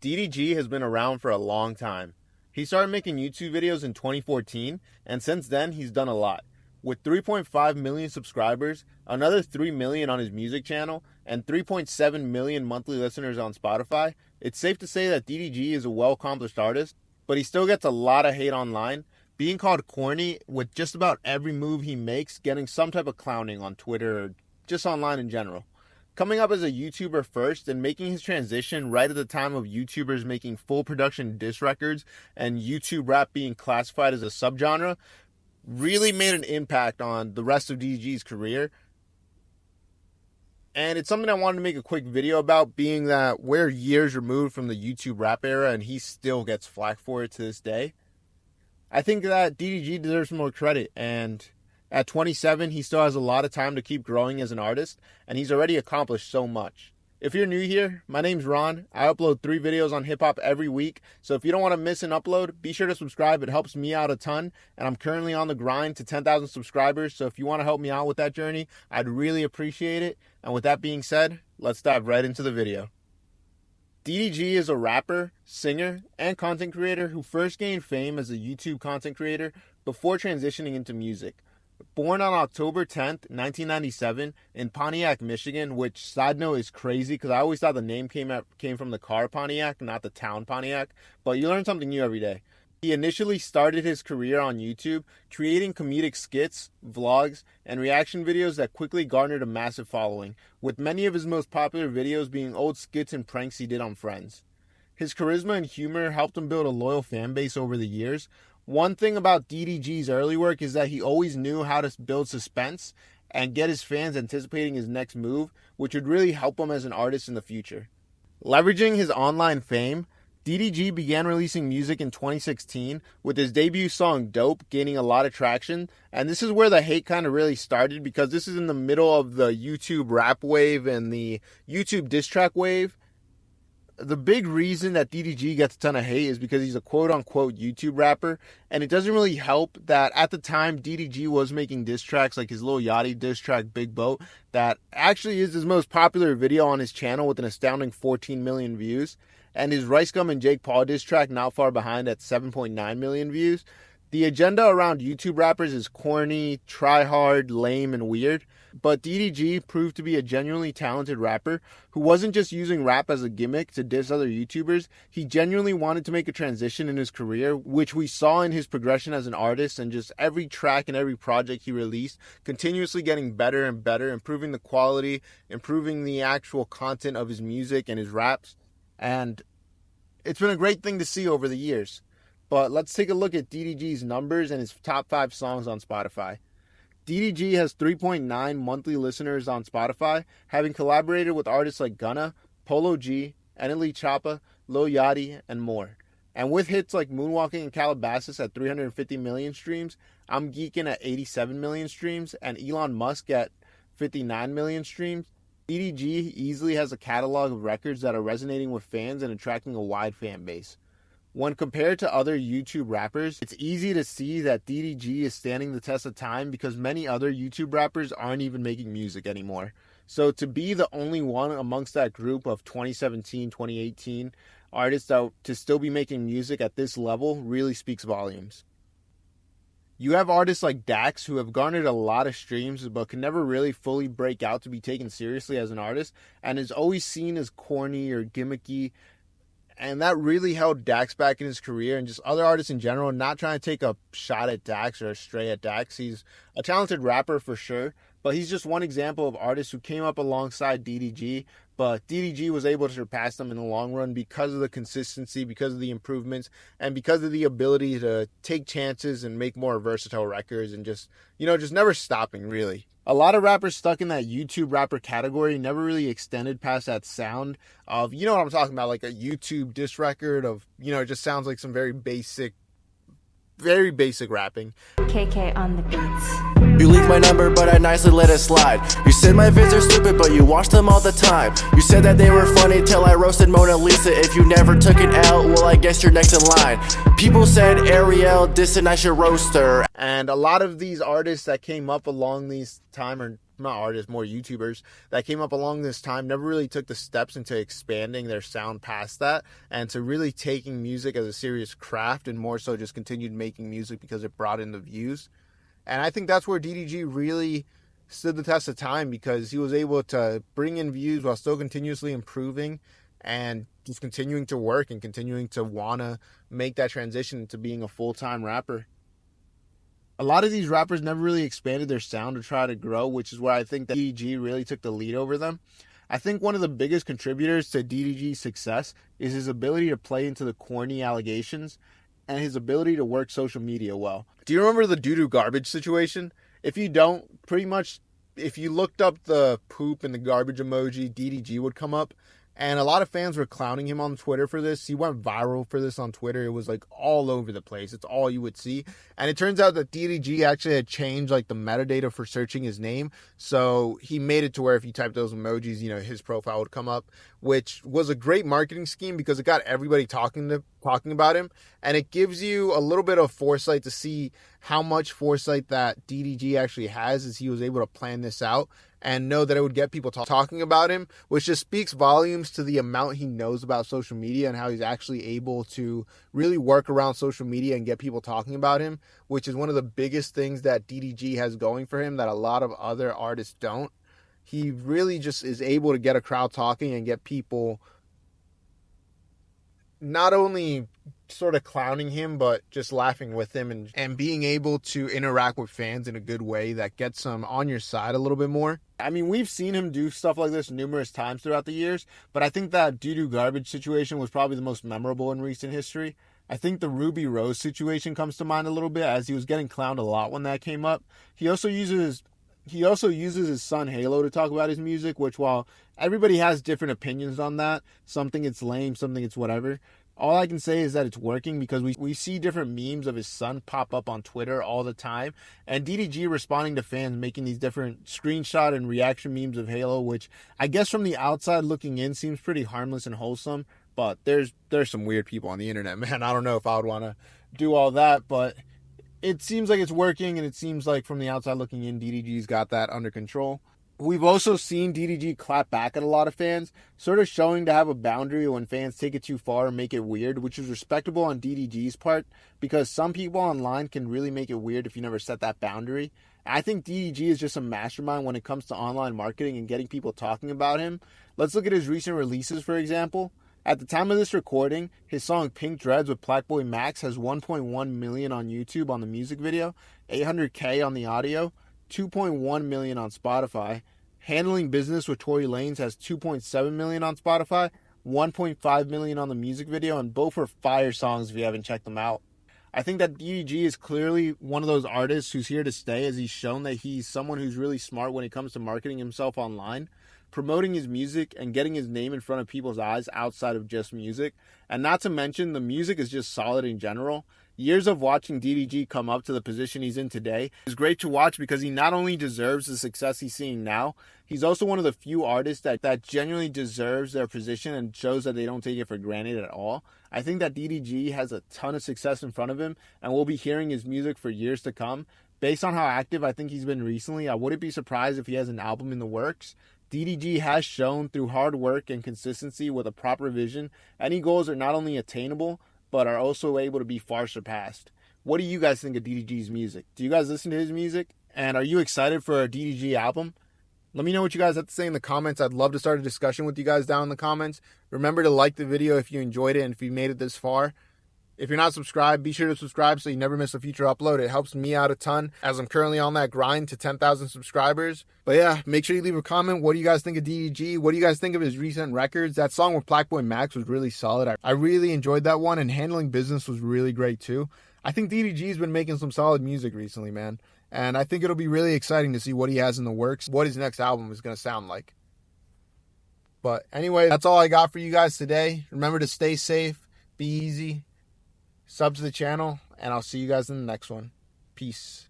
DDG has been around for a long time. He started making YouTube videos in 2014, and since then he's done a lot. With 3.5 million subscribers, another 3 million on his music channel, and 3.7 million monthly listeners on Spotify, it's safe to say that DDG is a well-accomplished artist, but he still gets a lot of hate online, being called corny with just about every move he makes, getting some type of clowning on Twitter or just online in general. Coming up as a YouTuber first and making his transition right at the time of YouTubers making full production diss records and YouTube rap being classified as a subgenre really made an impact on the rest of DDG's career. And it's something I wanted to make a quick video about, being that we're years removed from the YouTube rap era and he still gets flack for it to this day. I think that DDG deserves more credit, and at 27, he still has a lot of time to keep growing as an artist, and he's already accomplished so much. If you're new here, my name's Ron. I upload 3 videos on hip-hop every week, so if you don't want to miss an upload, be sure to subscribe. It helps me out a ton, and I'm currently on the grind to 10,000 subscribers, so if you want to help me out with that journey, I'd really appreciate it. And with that being said, let's dive right into the video. DDG is a rapper, singer, and content creator who first gained fame as a YouTube content creator before transitioning into music. Born on October 10th, 1997 in Pontiac, Michigan, which, side note, is crazy because I always thought the name came from the car Pontiac, not the town Pontiac, but you learn something new every day. He initially started his career on YouTube, creating comedic skits, vlogs, and reaction videos that quickly garnered a massive following, with many of his most popular videos being old skits and pranks he did on friends. His charisma and humor helped him build a loyal fan base over the years. One thing about DDG's early work is that he always knew how to build suspense and get his fans anticipating his next move, which would really help him as an artist in the future. Leveraging his online fame, DDG began releasing music in 2016 with his debut song Dope gaining a lot of traction, and this is where the hate kind of really started because this is in the middle of the YouTube rap wave and the YouTube diss track wave. The big reason that DDG gets a ton of hate is because he's a quote-unquote YouTube rapper, and it doesn't really help that at the time DDG was making diss tracks like his Lil Yachty diss track Big Boat that actually is his most popular video on his channel with an astounding 14 million views, and his Rice Gum and Jake Paul diss track Not Far Behind at 7.9 million views. The agenda around YouTube rappers is corny, try-hard, lame, and weird, but DDG proved to be a genuinely talented rapper who wasn't just using rap as a gimmick to diss other YouTubers. He genuinely wanted to make a transition in his career, which we saw in his progression as an artist and just every track and every project he released, continuously getting better and better, improving the quality, improving the actual content of his music and his raps, and it's been a great thing to see over the years. But let's take a look at DDG's numbers and his top 5 songs on Spotify. DDG has 3.9 monthly listeners on Spotify, having collaborated with artists like Gunna, Polo G, Eneli Choppa, Lil Yachty, and more. And with hits like Moonwalking and Calabasas at 350 million streams, I'm Geekin' at 87 million streams, and Elon Musk at 59 million streams, DDG easily has a catalog of records that are resonating with fans and attracting a wide fan base. When compared to other YouTube rappers, it's easy to see that DDG is standing the test of time because many other YouTube rappers aren't even making music anymore. So to be the only one amongst that group of 2017, 2018 artists to still be making music at this level really speaks volumes. You have artists like Dax who have garnered a lot of streams but can never really fully break out to be taken seriously as an artist and is always seen as corny or gimmicky. And that really held Dax back in his career, and just other artists in general, not trying to take a shot at Dax or a stray at Dax. He's a talented rapper for sure, but he's just one example of artists who came up alongside DDG, but DDG was able to surpass them in the long run because of the consistency, because of the improvements, and because of the ability to take chances and make more versatile records and just never stopping, really. A lot of rappers stuck in that YouTube rapper category never really extended past that sound of, you know what I'm talking about, like a YouTube diss record of, it just sounds like some very basic rapping. KK on the beats. You leaked my number, but I nicely let it slide. You said my vids are stupid, but you watch them all the time. You said that they were funny till I roasted Mona Lisa. If you never took it out, well, I guess you're next in line. People said Ariel dissing, I should roast her. And a lot of these artists that came up along these time, or not artists, more YouTubers that came up along this time never really took the steps into expanding their sound past that and to really taking music as a serious craft and more so just continued making music because it brought in the views. And I think that's where DDG really stood the test of time because he was able to bring in views while still continuously improving and just continuing to work and continuing to want to make that transition to being a full-time rapper. A lot of these rappers never really expanded their sound to try to grow, which is where I think that DDG really took the lead over them. I think one of the biggest contributors to DDG's success is his ability to play into the corny allegations and his ability to work social media well. Do you remember the doo-doo garbage situation? If you don't, pretty much, if you looked up the poop and the garbage emoji, DDG would come up. And a lot of fans were clowning him on Twitter for this. He went viral for this on Twitter. It was like all over the place. It's all you would see. And it turns out that DDG actually had changed like the metadata for searching his name. So he made it to where if you type those emojis, you know, his profile would come up, which was a great marketing scheme because it got everybody talking about him. And it gives you a little bit of foresight to see how much foresight that DDG actually has as he was able to plan this out and know that it would get people talking about him, which just speaks volumes to the amount he knows about social media and how he's actually able to really work around social media and get people talking about him, which is one of the biggest things that DDG has going for him that a lot of other artists don't. He really just is able to get a crowd talking and get people not only sort of clowning him, but just laughing with him and being able to interact with fans in a good way that gets them on your side a little bit more. I mean, we've seen him do stuff like this numerous times throughout the years, but I think that doo-doo garbage situation was probably the most memorable in recent history. I think the Ruby Rose situation comes to mind a little bit as he was getting clowned a lot when that came up. He also uses his son Halo to talk about his music, which while everybody has different opinions on that, something it's lame, something it's whatever, all I can say is that it's working because we see different memes of his son pop up on Twitter all the time. And DDG responding to fans making these different screenshot and reaction memes of Halo, which I guess from the outside looking in seems pretty harmless and wholesome. But there's some weird people on the internet, man. I don't know if I would want to do all that, but it seems like it's working. And it seems like from the outside looking in, DDG's got that under control. We've also seen DDG clap back at a lot of fans, sort of showing to have a boundary when fans take it too far and make it weird, which is respectable on DDG's part because some people online can really make it weird if you never set that boundary. And I think DDG is just a mastermind when it comes to online marketing and getting people talking about him. Let's look at his recent releases, for example. At the time of this recording, his song Pink Dreads with Blackboy Max has 1.1 million on YouTube on the music video, 800K on the audio, 2.1 million on Spotify. Handling Business with Tory Lanez has 2.7 million on Spotify, 1.5 million on the music video, and both are fire songs if you haven't checked them out. I think that DDG is clearly one of those artists who's here to stay as he's shown that he's someone who's really smart when it comes to marketing himself online, promoting his music and getting his name in front of people's eyes outside of just music. And not to mention, the music is just solid in general. Years of watching DDG come up to the position he's in today is great to watch because he not only deserves the success he's seeing now, he's also one of the few artists that genuinely deserves their position and shows that they don't take it for granted at all. I think that DDG has a ton of success in front of him and we'll be hearing his music for years to come. Based on how active I think he's been recently, I wouldn't be surprised if he has an album in the works. DDG has shown through hard work and consistency with a proper vision, any goals are not only attainable, but are also able to be far surpassed. What do you guys think of DDG's music? Do you guys listen to his music? And are you excited for a DDG album? Let me know what you guys have to say in the comments. I'd love to start a discussion with you guys down in the comments. Remember to like the video if you enjoyed it and if you made it this far. If you're not subscribed, be sure to subscribe so you never miss a future upload. It helps me out a ton as I'm currently on that grind to 10,000 subscribers. But yeah, make sure you leave a comment. What do you guys think of DDG? What do you guys think of his recent records? That song with Blackboy Max was really solid. I really enjoyed that one, and Handling Business was really great too. I think DDG's been making some solid music recently, man. And I think it'll be really exciting to see what he has in the works, what his next album is going to sound like. But anyway, that's all I got for you guys today. Remember to stay safe, be easy, sub to the channel, and I'll see you guys in the next one. Peace.